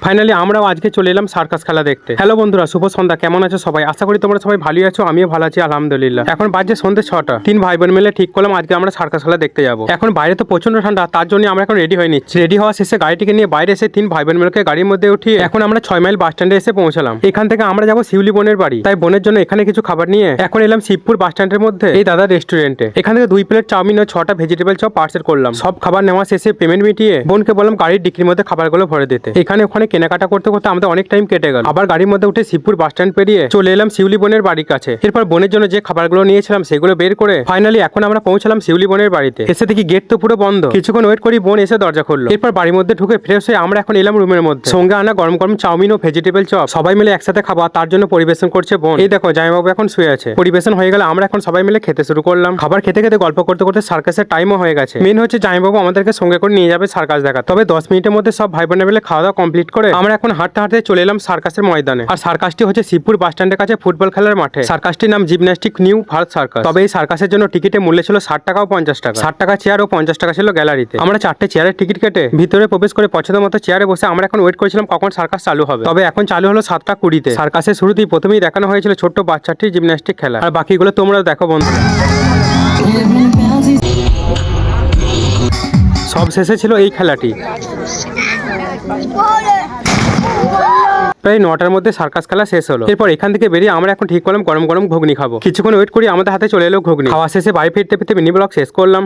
Finally আমরাও আজকে চলে এলাম সার্কাস খেলা দেখতে। হ্যালো বন্ধুরা, শুভ সন্ধ্যা। কেমন আছো সবাই? আশা করি তোমরা সবাই ভালোই আছো। আমিও ভালো আছি আলহামদুলিল্লাহ। এখন বাজে সন্ধ্যে 6টা। তিন ভাই বোন মিলে ঠিক করলাম আজকে আমরা সার্কাস খেলা দেখতে যাবো। এখন বাইরে তো প্রচন্ড ঠান্ডা, তার জন্য আমরা এখন রেডি হয়ে নিচ্ছি। রেডি হওয়া শেষে গাড়িটিকে নিয়ে বাইরে এসে তিন ভাই বোন মিলকে গাড়ির মধ্যে উঠিয়ে এখন আমরা 6 মাইল বাস স্ট্যান্ডে এসে পৌঁছালাম। এখান থেকে আমরা যাবো শিউলি বোনের বাড়ি, তাই বোনের জন্য এখানে কিছু খাবার নিয়ে এখন এলাম শিবপুর বাস স্ট্যান্ডের মধ্যে এই দাদার রেস্টুরেন্টে। এখান থেকে 2 প্লেট চাউমিন ও 6টা ভেজিটেবল চপ পার্সেল করলাম। সব খাবার নেওয়া শেষে পেমেন্ট মিটিয়ে বোনকে বললাম গাড়ির ডিকির মধ্যে খাবারগুলো ভরে দিতে। এখানে ওখানে কেনাকাটা করতে করতে আমাদের অনেক টাইম কেটে গেল। আবার গাড়ির মধ্যে উঠে শিবপুর বাস স্ট্যান্ড পেরিয়ে চলে এলাম শিউলি বোনের বাড়ির কাছে। এরপর বোনের জন্য যে খাবারগুলো নিয়েছিলাম সেগুলো বের করে ফাইনালি এখন আমরা পৌঁছালাম শিউলি বোনের বাড়িতে। এসে দেখি গেট তো পুরো বন্ধ। কিছুক্ষণ ওয়েট করি, বোন এসে দরজা খুললো। এরপর বাড়ির মধ্যে ঢুকে ফ্রেশ হয়ে আমরা এখন এলাম রুমের মধ্যে। সঙ্গে আনা গরম গরম চাউমিন ও ভেজিটেবল চপ সবাই মিলে একসাথে খাবো, তার জন্য পরিবেশন করছে বোন। এই দেখো জামাইবাবু এখন শুয়ে আছে। পরিবেশন হয়ে গেলে আমরা এখন সবাই মিলে খেতে শুরু করলাম। খাবার খেতে খেতে গল্প করতে করতে সার্কাসের টাইমও হয়ে গেছে। মেন হচ্ছে জামাইবাবু আমাদেরকে সঙ্গে করে নিয়ে যাবে সার্কাস দেখা। তবে 10 মিনিটের মধ্যে সব ভাই বোনের মিলে খাওয়া দাওয়া কমপ্লিট করে আমরা এখন হাঁটতে হাঁটতে চলে এলাম সার্কাসের ময়দানে। আর সার্কাসটি হচ্ছে শিবপুর বাস স্ট্যান্ডের কাছে ফুটবল খেলার মাঠে। সার্কাসটির নাম জিমন্যাস্টিক নিউ ভারত সার্কাস। তবে এই সার্কাসের জন্য টিকিটের মূল্য ছিল 60 টাকা ও 50 টাকা। 60 টাকা চেয়ার ও 50 টাকা ছিল গ্যালারিতে। আমরা 4টে চেয়ারের টিকিট কেটে ভিতরে প্রবেশ করে পছন্দ মতো চেয়ারে বসে আমরা এখন ওয়েট করেছিলাম কখন সার্কাস চালু হবে। তবে এখন চালু হলো 7টা 20-তে। সার্কাসের শুরুতেই প্রথমেই দেখানো হয়েছিল ছোট্ট বাচ্চাটির জিমন্যাস্টিক খেলা। আর বাকিগুলো তোমরা দেখো বন্ধুরা। সব শেষে ছিল এই খেলাটি। প্রায় 9টার মধ্যে সার্কাস খেলা শেষ হলো। এরপর এখান থেকে বেরিয়ে আমরা এখন ঠিক করলাম গরম গরম ঘুগনি খাবো। কিছুক্ষণ ওয়েট করি আমাদের হাতে চলে এলো ঘুগনি। খাওয়া শেষে বাড়ি ফিরতে ফিরতে মিনি ব্লগ শেষ করলাম।